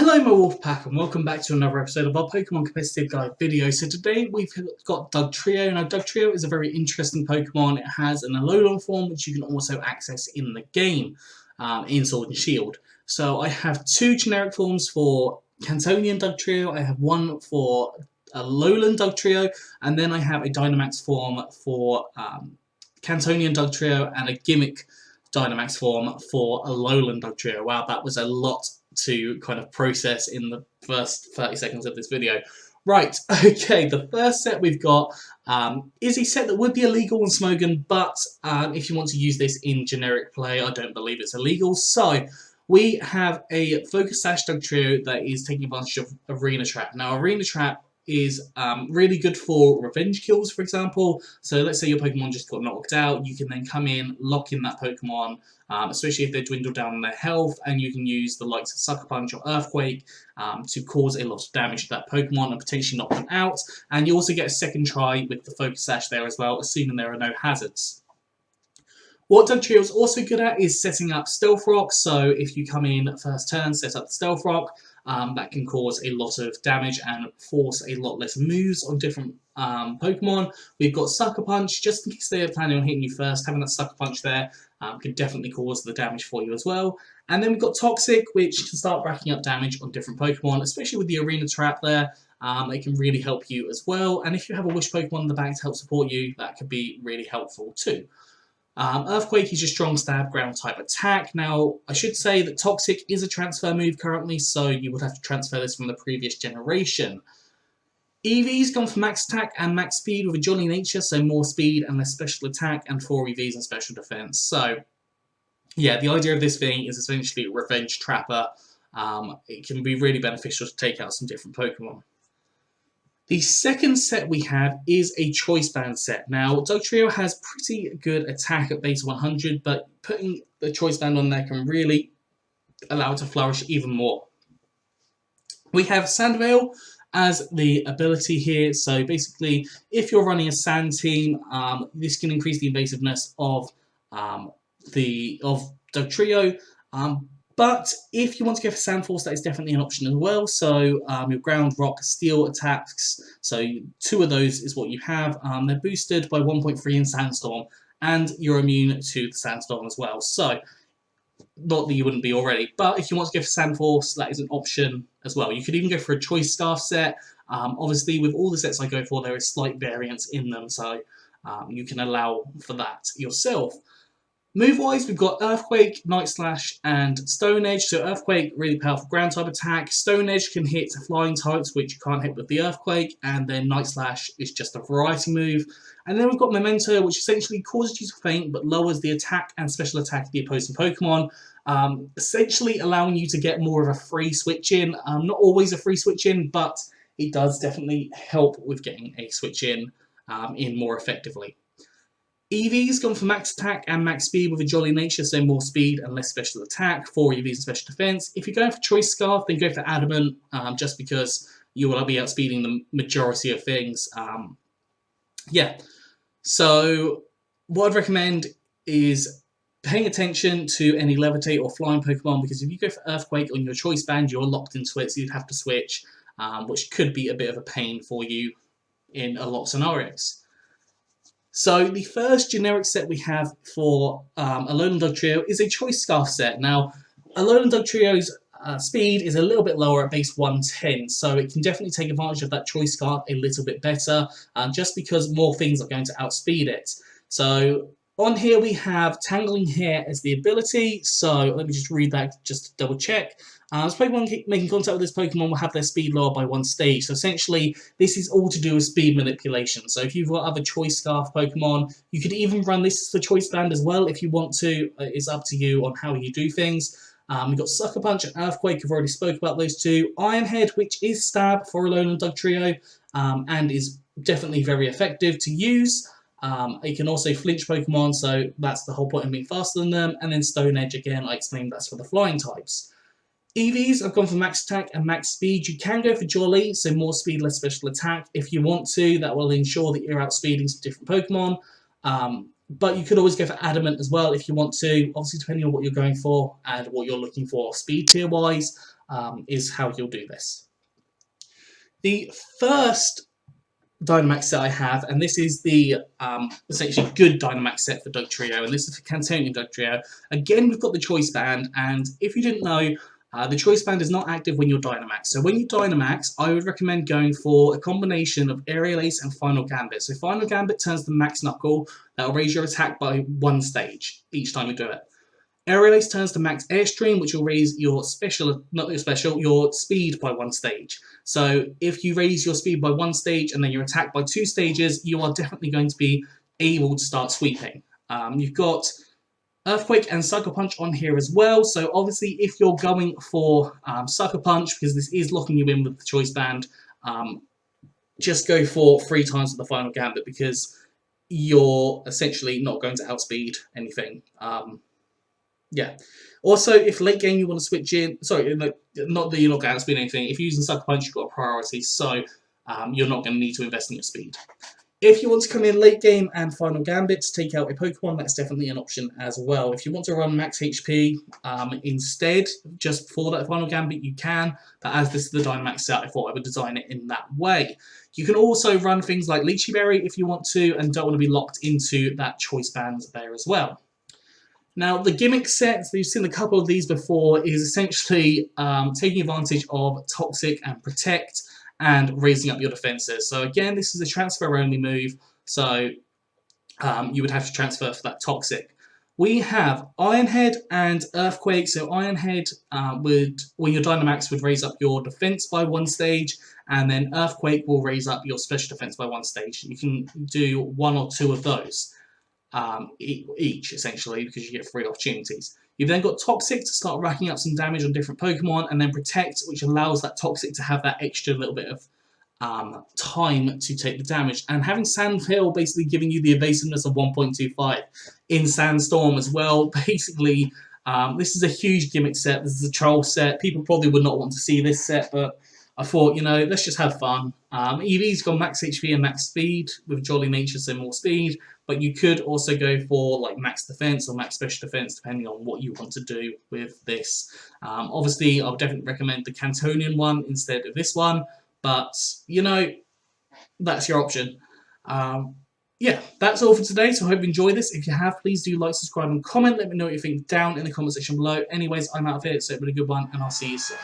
Hello my Wolfpack and welcome back to another episode of our Pokemon Competitive Guide video. So today we've got Dugtrio. Now Dugtrio is a very interesting Pokemon. It has an Alolan form which you can also access in the game, in Sword and Shield. So I have two generic forms for Cantonian Dugtrio, I have one for Alolan Dugtrio, and then I have a Dynamax form for Cantonian Dugtrio and a Gimmick Dynamax form for Alolan Dugtrio. Wow, that was a lot to kind of process in the first 30 seconds of this video. Right, okay, the first set we've got is a set that would be illegal in Smogon, but if you want to use this in generic play, I don't believe it's illegal. So we have a Focus Sash Dugtrio that is taking advantage of Arena Trap. Now, Arena Trap is really good for revenge kills, for example. So let's say your Pokemon just got knocked out, you can then come in, lock in that Pokemon, especially if they dwindle down in their health, and you can use the likes of Sucker Punch or Earthquake to cause a lot of damage to that Pokemon and potentially knock them out. And you also get a second try with the Focus Sash there as well, assuming there are no hazards. What Dugtrio is also good at is setting up Stealth Rock. So if you come in first turn, set up the Stealth Rock, that can cause a lot of damage and force a lot less moves on different Pokemon. We've got Sucker Punch, just in case they are planning on hitting you first. Having that Sucker Punch there can definitely cause the damage for you as well. And then we've got Toxic, which can start racking up damage on different Pokemon, especially with the Arena Trap there. It can really help you as well. And if you have a Wish Pokemon in the back to help support you, that could be really helpful too. Earthquake is your strong stab ground type attack. Now, I should say that Toxic is a transfer move currently, so you would have to transfer this from the previous generation. EV's gone for max attack and max speed with a jolly nature, so more speed and less special attack, and 4 EVs and special defense. So, yeah, the idea of this thing is essentially a revenge trapper. It can be really beneficial to take out some different Pokemon. The second set we have is a Choice Band set. Now, Dugtrio has pretty good attack at base 100, but putting the Choice Band on there can really allow it to flourish even more. We have Sandveil as the ability here. So basically, if you're running a Sand team, this can increase the invasiveness of Dugtrio. But if you want to go for Sand Force, that is definitely an option as well. So your Ground, Rock, Steel attacks, so 2 of those is what you have. They're boosted by 1.3 in Sandstorm, and you're immune to the Sandstorm as well. So, not that you wouldn't be already, but if you want to go for Sand Force, that is an option as well. You could even go for a Choice Scarf set. Obviously, with all the sets I go for, there is slight variance in them, so you can allow for that yourself. Move-wise, we've got Earthquake, Night Slash, and Stone Edge. So Earthquake, really powerful ground-type attack. Stone Edge can hit flying types, which you can't hit with the Earthquake. And then Night Slash is just a variety move. And then we've got Memento, which essentially causes you to faint, but lowers the attack and special attack of the opposing Pokemon. Essentially allowing you to get more of a free switch-in. Not always a free switch-in, but it does definitely help with getting a switch-in more effectively. EV's gone for max attack and max speed with a jolly nature, so more speed and less special attack, 4 EVs and special defense. If you're going for Choice Scarf, then go for Adamant, just because you will be outspeeding the majority of things. Yeah, so what I'd recommend is paying attention to any Levitate or Flying Pokemon, because if you go for Earthquake on your Choice Band, you're locked into it, so you'd have to switch, which could be a bit of a pain for you in a lot of scenarios. So the first generic set we have for Alolan Dugtrio is a Choice Scarf set. Now, Alolan Dugtrio's speed is a little bit lower at base 110, so it can definitely take advantage of that Choice Scarf a little bit better, just because more things are going to outspeed it. So on here we have Tangling Hair as the ability, so let me just read that just to double check. As Pokemon making contact with this Pokemon will have their speed lowered by 1 stage. So essentially, this is all to do with speed manipulation. So if you've got other Choice Scarf Pokemon, you could even run this as the Choice Band as well if you want to. It's up to you on how you do things. We've got Sucker Punch and Earthquake. I've already spoke about those two. Iron Head, which is Stab for Alolan Dugtrio, and is definitely very effective to use. It can also flinch Pokemon, so that's the whole point of being faster than them. And then Stone Edge, again, I explained that's for the flying types. EVs, I've gone for max attack and max speed. You can go for Jolly, so more speed, less special attack. If you want to, that will ensure that you're outspeeding some different Pokemon. But you could always go for Adamant as well if you want to, obviously depending on what you're going for and what you're looking for speed tier wise. is how you'll do this. The first Dynamax set I have, and this is the essentially good Dynamax set for Dugtrio, and this is for Cantonian Dugtrio. Again, we've got the Choice Band, and if you didn't know, the Choice Band is not active when you're Dynamax. So when you Dynamax, I would recommend going for a combination of Aerial Ace and Final Gambit. So Final Gambit turns the Max Knuckle, that will raise your attack by 1 stage each time you do it. Aerial Ace turns to Max Airstream, which will raise your your speed by 1 stage. So if you raise your speed by 1 stage and then your attack by 2 stages, you are definitely going to be able to start sweeping. You've got Earthquake and Sucker Punch on here as well. So obviously, if you're going for Sucker Punch, because this is locking you in with the Choice Band, just go for 3 times with the Final Gambit, because you're essentially not going to outspeed anything. Yeah. Also, if late game you want to switch in, sorry, not that you're not going to outspeed anything. If you're using Sucker Punch, you've got a priority, so you're not going to need to invest in your speed. If you want to come in late game and Final Gambit to take out a Pokemon, that's definitely an option as well. If you want to run max HP instead, just for that Final Gambit, you can. But as this is the Dynamax set, I thought I would design it in that way. You can also run things like Lychee Berry if you want to, and don't want to be locked into that Choice Band there as well. Now, the gimmick set, you've seen a couple of these before, is essentially taking advantage of Toxic and Protect and raising up your defenses. So again, this is a transfer-only move, so you would have to transfer for that Toxic. We have Iron Head and Earthquake. So Iron Head when your Dynamax would raise up your defense by 1 stage, and then Earthquake will raise up your special defense by 1 stage. You can do 1 or 2 of those. Each, essentially, because you get 3 opportunities. You've then got Toxic to start racking up some damage on different Pokemon, and then Protect, which allows that Toxic to have that extra little bit of time to take the damage. And having Sandhill basically giving you the evasiveness of 1.25 in Sandstorm as well. Basically, this is a huge gimmick set. This is a troll set. People probably would not want to see this set, but I thought, you know, let's just have fun. EV's got max HP and max speed with Jolly Nature, so more speed. But you could also go for like max defense or max special defense, depending on what you want to do with this. Obviously, I would definitely recommend the Cantonian one instead of this one. But, you know, that's your option. Yeah, that's all for today. So I hope you enjoyed this. If you have, please do like, subscribe, and comment. Let me know what you think down in the comment section below. Anyways, I'm out of here. So it's been a good one, and I'll see you soon.